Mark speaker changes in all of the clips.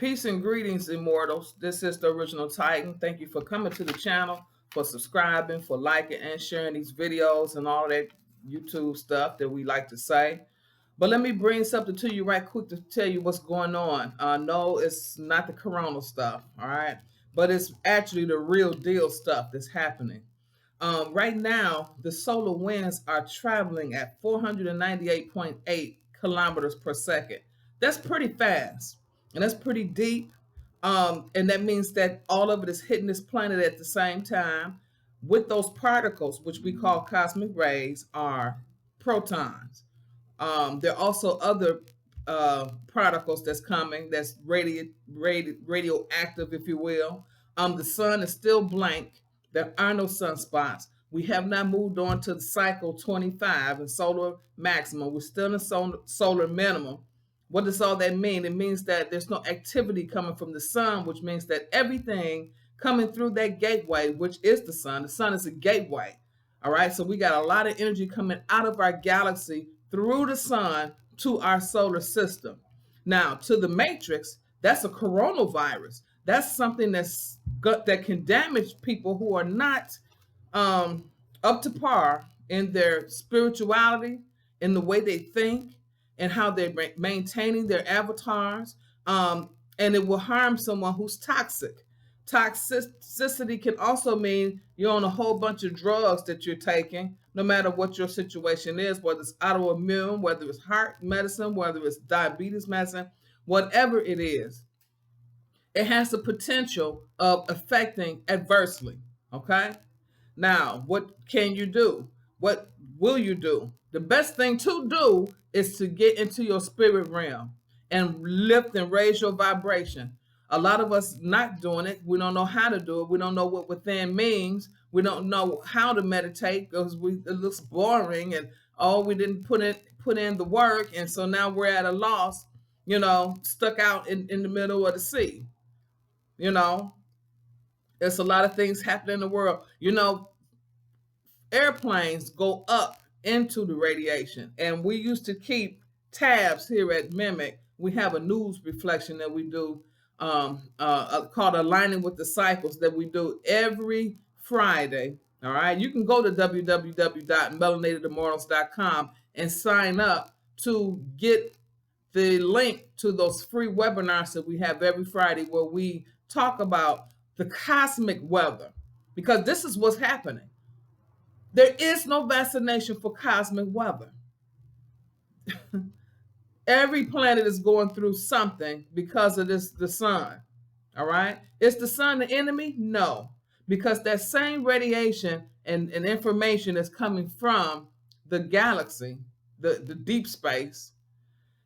Speaker 1: Peace and greetings, immortals. This is the original Titan. Thank you for coming to the channel, for subscribing, for liking and sharing these videos and all that YouTube stuff that we like to say. But let me bring something to you right quick to tell you what's going on. No, it's not the corona stuff, all right? But it's actually the real deal stuff that's happening. Right now, the solar winds are traveling at 498.8 kilometers per second. That's pretty fast and that's pretty deep. And that means that all of it is hitting this planet at the same time. With those particles, which we call cosmic rays, are protons. There are also other particles that's coming that's radioactive, if you will. The sun is still blank. There are no sunspots. We have not moved on to the cycle 25 and solar maximum. We're still in solar minimum. What does all that mean? It means that there's no activity coming from the sun, which means that everything coming through that gateway, which is the sun is a gateway. All right, so we got a lot of energy coming out of our galaxy through the sun to our solar system. Now, to the matrix, that's a coronavirus. That's something that can damage people who are not up to par in their spirituality, in the way they think, and how they're maintaining their avatars. And it will harm someone who's toxic. Toxicity can also mean you're on a whole bunch of drugs that you're taking, no matter what your situation is, whether it's autoimmune, whether it's heart medicine, whether it's diabetes medicine, whatever it is. It has the potential of affecting adversely, okay? Now, what can you do? What will you do? The best thing to do is to get into your spirit realm and lift and raise your vibration. A lot of us not doing it. We don't know how to do it. We don't know what within means. We don't know how to meditate because it looks boring and we didn't put in the work, and so now we're at a loss, stuck out in the middle of the sea. There's a lot of things happening in the world. Airplanes go up into the radiation, and we used to keep tabs here at Mimic. We have a news reflection that we do called Aligning with the Cycles that we do every Friday. All right, you can go to www.melanatedimmortals.com and sign up to get the link to those free webinars that we have every Friday, where we talk about the cosmic weather, because this is what's happening. There is no vaccination for cosmic weather. Every planet is going through something because of the sun. All right. Is the sun the enemy? No, because that same radiation and information is coming from the galaxy, the deep space,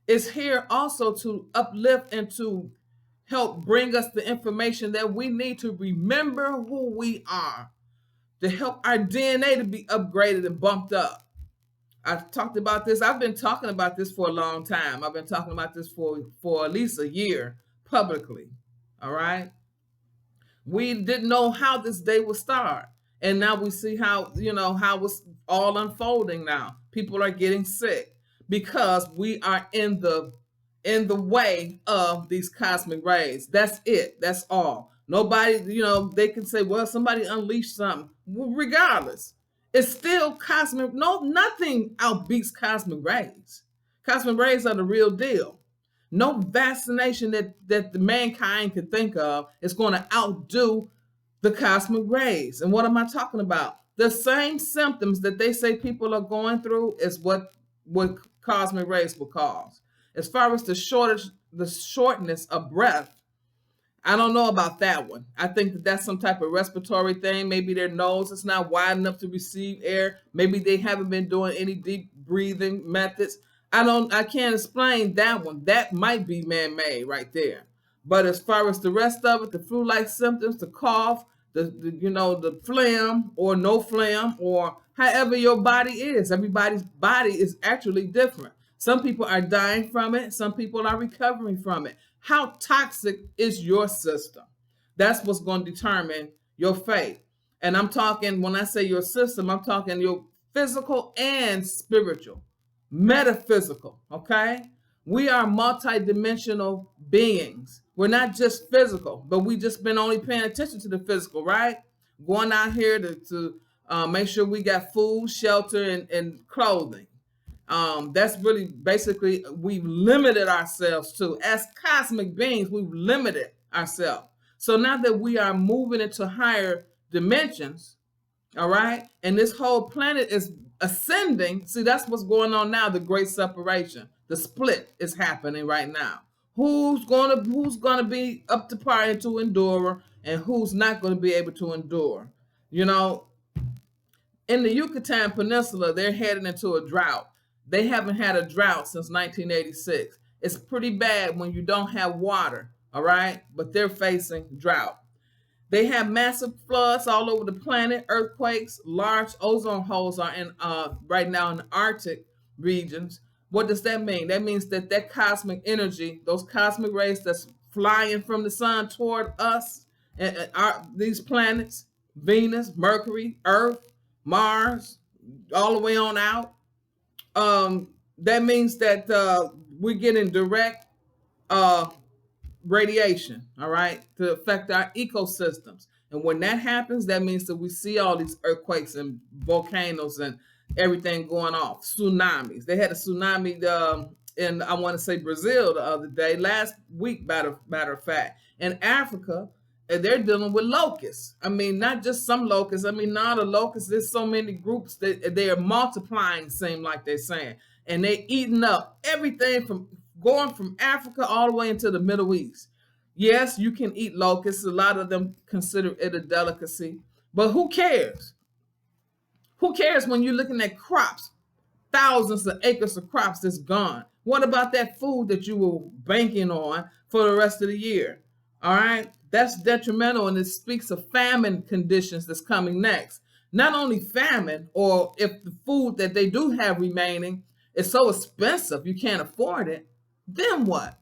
Speaker 1: is here also to uplift and to help bring us the information that we need to remember who we are, to help our DNA to be upgraded and bumped up. I've talked about this. I've been talking about this for a long time. I've been talking about this for at least a year publicly. All right. We didn't know how this day would start. And now we see how it's all unfolding now. People are getting sick because we are in the way of these cosmic rays. That's it. That's all. Nobody, they can say, well, somebody unleashed something. Well, regardless, it's still cosmic. No, nothing outbeats cosmic rays. Cosmic rays are the real deal. No vaccination that the mankind could think of is going to outdo the cosmic rays. And what am I talking about? The same symptoms that they say people are going through is what cosmic rays will cause. As far as the shortness of breath, I don't know about that one. I think that's some type of respiratory thing. Maybe their nose is not wide enough to receive air. Maybe they haven't been doing any deep breathing methods. I can't explain that one. That might be man-made right there. But as far as the rest of it, the flu-like symptoms, the cough, the phlegm or no phlegm, or however your body is, everybody's body is actually different. Some people are dying from it. Some people are recovering from it. How toxic is your system? That's what's going to determine your fate. And I'm talking, when I say your system, I'm talking your physical and spiritual, metaphysical, okay? We are multidimensional beings. We're not just physical, but we just been only paying attention to the physical, right? Going out here to make sure we got food, shelter, and clothing. That's really basically we've limited ourselves to, as cosmic beings, we've limited ourselves. So now that we are moving into higher dimensions, all right, and this whole planet is ascending. See, that's what's going on now. The great separation, the split is happening right now. Who's gonna be up to par and to endure, and who's not going to be able to endure? You know, in the Yucatan Peninsula, they're heading into a drought. They haven't had a drought since 1986. It's pretty bad when you don't have water, all right? But they're facing drought. They have massive floods all over the planet, earthquakes, large ozone holes are in right now in the Arctic regions. What does that mean? That means that that cosmic energy, those cosmic rays that's flying from the sun toward us, these planets, Venus, Mercury, Earth, Mars, all the way on out. That means that we're getting direct uh, radiation, all right, to affect our ecosystems. And when that happens, that means that we see all these earthquakes and volcanoes and everything going off, tsunamis. They had a tsunami in, I want to say, Brazil the other day, last week, matter of fact. In Africa, and they're dealing with locusts. I mean, not just some locusts. I mean, not a locust. There's so many groups that they are multiplying, seem like they're saying. And they're eating up everything from going from Africa all the way into the Middle East. Yes, you can eat locusts. A lot of them consider it a delicacy. But who cares? Who cares when you're looking at crops, thousands of acres of crops that's gone? What about that food that you were banking on for the rest of the year? All right, that's detrimental, and it speaks of famine conditions that's coming next. Not only famine, or if the food that they do have remaining is so expensive you can't afford it, then what?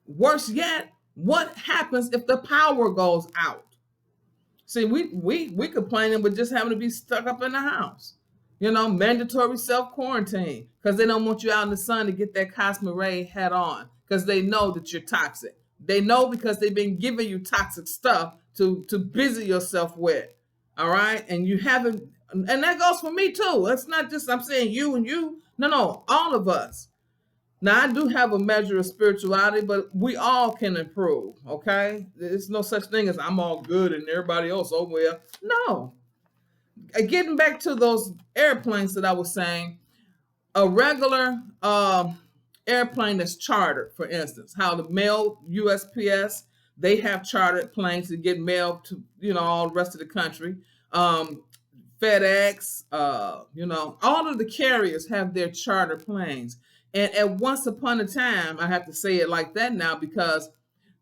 Speaker 1: Worse yet, what happens if the power goes out? See, we complaining with just having to be stuck up in the house. You know, mandatory self quarantine because they don't want you out in the sun to get that cosmic ray head on because they know that you're toxic. They know because they've been giving you toxic stuff to busy yourself with. All right, and you haven't, and that goes for me too. It's not just I'm saying you and you. No, all of us. Now, I do have a measure of spirituality, but we all can improve, okay? There's no such thing as I'm all good and everybody else, oh, well. No. Getting back to those airplanes that I was saying, a regular airplane that's chartered, for instance, how the mail USPS, they have chartered planes to get mail to, all the rest of the country. FedEx, all of the carriers have their charter planes. And at once upon a time, I have to say it like that now because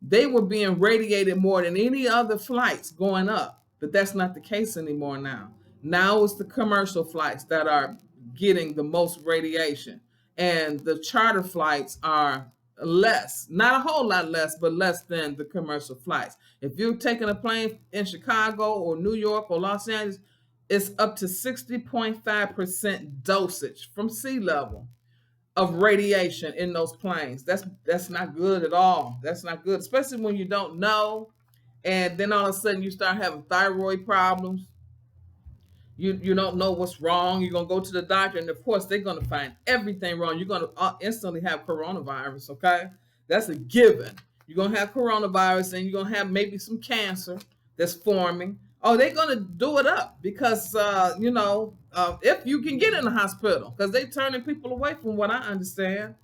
Speaker 1: they were being radiated more than any other flights going up. But that's not the case anymore now. Now it's the commercial flights that are getting the most radiation. And the charter flights are less, not a whole lot less, but less than the commercial flights. If you're taking a plane in Chicago or New York or Los Angeles, it's up to 60.5% dosage from sea level of radiation in those planes. That's not good at all. That's not good, especially when you don't know, and then all of a sudden you start having thyroid problems. You don't know what's wrong. You're gonna go to the doctor, and of course they're gonna find everything wrong. You're gonna instantly have coronavirus. Okay, that's a given. You're gonna have coronavirus, and you're gonna have maybe some cancer that's forming. Oh, they're gonna do it up because if you can get in the hospital, because they're turning people away from what I understand.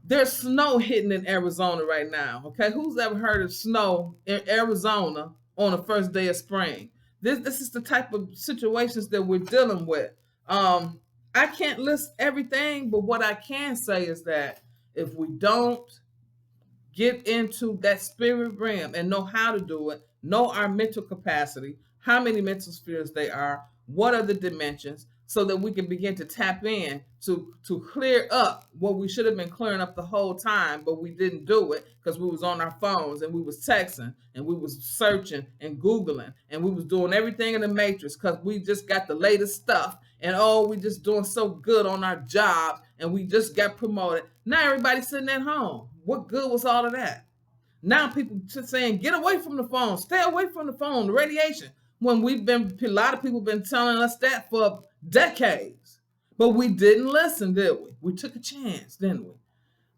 Speaker 1: There's snow hitting in Arizona right now. Okay, who's ever heard of snow in Arizona on the first day of spring? This is the type of situations that we're dealing with. I can't list everything, but what I can say is that if we don't get into that spirit realm and know how to do it, know our mental capacity, how many mental spheres they are, what are the dimensions, so that we can begin to tap in to clear up what we should have been clearing up the whole time, but we didn't do it because we was on our phones and we was texting and we was searching and Googling and we was doing everything in the matrix because we just got the latest stuff and we just doing so good on our job and we just got promoted. Now everybody's sitting at home. What good was all of that? Now people just saying, get away from the phone, stay away from the phone, the radiation. When a lot of people been telling us that for decades. But we didn't listen, did we? We took a chance, didn't we?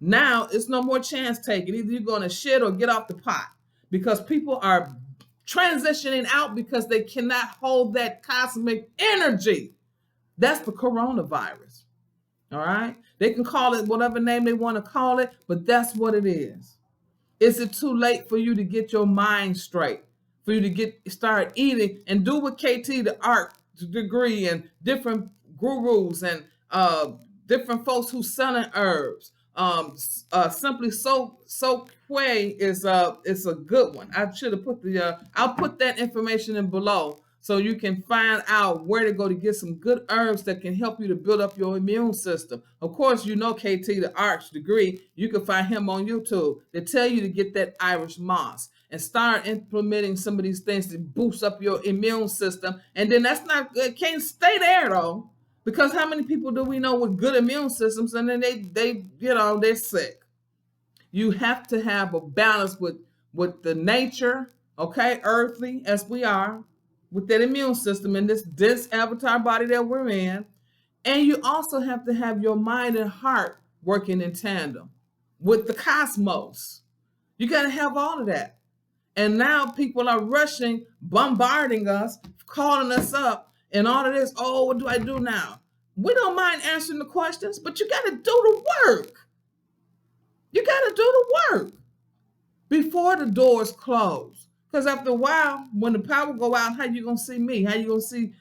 Speaker 1: Now it's no more chance taking. Either you're going to shit or get off the pot because people are transitioning out because they cannot hold that cosmic energy. That's the coronavirus. All right? They can call it whatever name they want to call it, but that's what it is. Is it too late for you to get your mind straight? For you to start eating and do what KT, the art degree, and different gurus and different folks who selling herbs. Simply so Quay is a good one. I should have put I'll put that information in below so you can find out where to go to get some good herbs that can help you to build up your immune system. Of course, you know KT, the arts degree. You can find him on YouTube. They tell you to get that Irish moss and start implementing some of these things to boost up your immune system. And then it can't stay there though. Because how many people do we know with good immune systems and then they're sick? You have to have a balance with the nature, okay, earthly as we are, with that immune system in this avatar body that we're in. And you also have to have your mind and heart working in tandem with the cosmos. You got to have all of that. And now people are rushing, bombarding us, calling us up, and all of this. Oh, what do I do now? We don't mind answering the questions, but you got to do the work. You got to do the work before the doors close. Because after a while, when the power go out, how you going to see me? How you going to see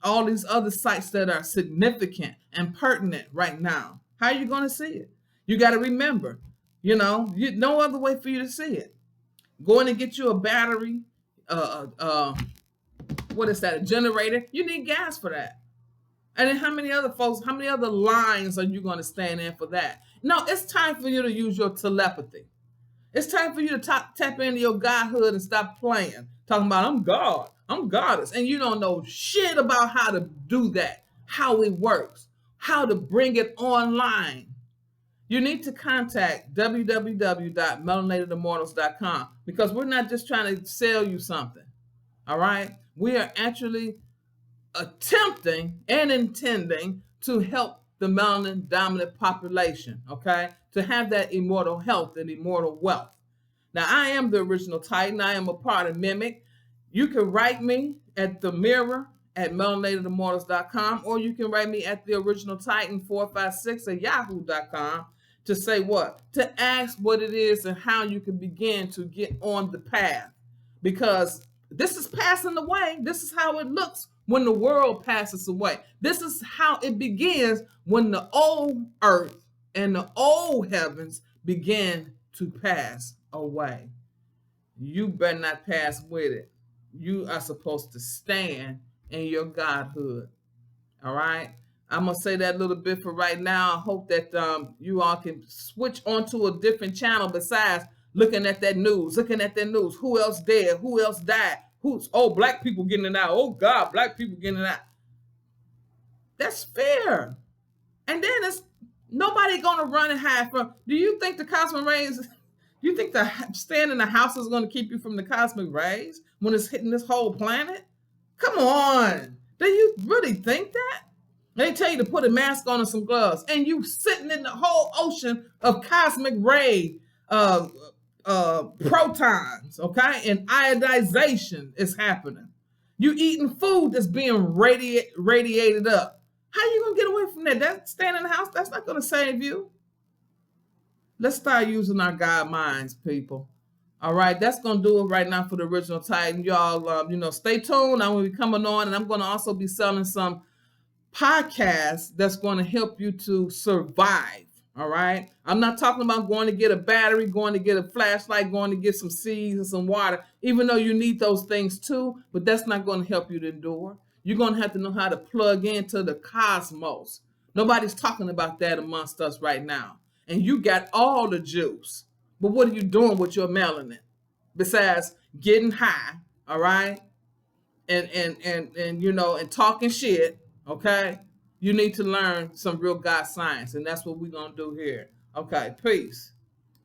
Speaker 1: all these other sites that are significant and pertinent right now? How are you going to see it? You got to remember, no other way for you to see it. Going to get you a battery, what is that, a generator? You need gas for that. And then how many other lines are you going to stand in for that? No, it's time for you to use your telepathy. It's time for you to tap into your godhood and stop playing. Talking about, I'm God, I'm goddess. And you don't know shit about how to do that, how it works, how to bring it online. You need to contact www.melanatedimmortals.com because we're not just trying to sell you something. All right? We are actually attempting and intending to help the melanin dominant population, okay? To have that immortal health and immortal wealth. Now, I am the original Titan. I am a part of Mimic. You can write me at the mirror at melanatedimmortals.com, or you can write me at the original Titan 456 at yahoo.com to say what? To ask what it is and how you can begin to get on the path. Because this is passing away. This is how it looks when the world passes away. This is how it begins when the old earth and the old heavens begin to pass away. You better not pass with it. You are supposed to stand in your godhood. All right? I'm going to say that a little bit for right now. I hope that you all can switch onto a different channel besides looking at that news. Who else dead? Who else died? Black people getting it out. Oh, God, black people getting it out. That's fair. And then it's nobody going to run and hide from. Do you think the cosmic rays, you think the staying in the house is going to keep you from the cosmic rays when it's hitting this whole planet? Come on. Do you really think that? They tell you to put a mask on and some gloves, and you sitting in the whole ocean of cosmic ray protons, okay? And iodization is happening. You eating food that's being radiated up. How you gonna get away from that? That staying in the house, that's not gonna save you. Let's start using our God minds, people. All right, that's gonna do it right now for the original Titan. Y'all, stay tuned. I'm gonna be coming on, and I'm gonna also be selling some podcasts that's going to help you to survive. All right. I'm not talking about going to get a battery, going to get a flashlight, going to get some seeds and some water, even though you need those things too, but that's not going to help you to endure. You're going to have to know how to plug into the cosmos. Nobody's talking about that amongst us right now. And you got all the juice. But what are you doing with your melanin? Besides getting high, all right? And talking shit, okay? You need to learn some real God science, and that's what we're gonna do here. Okay, peace.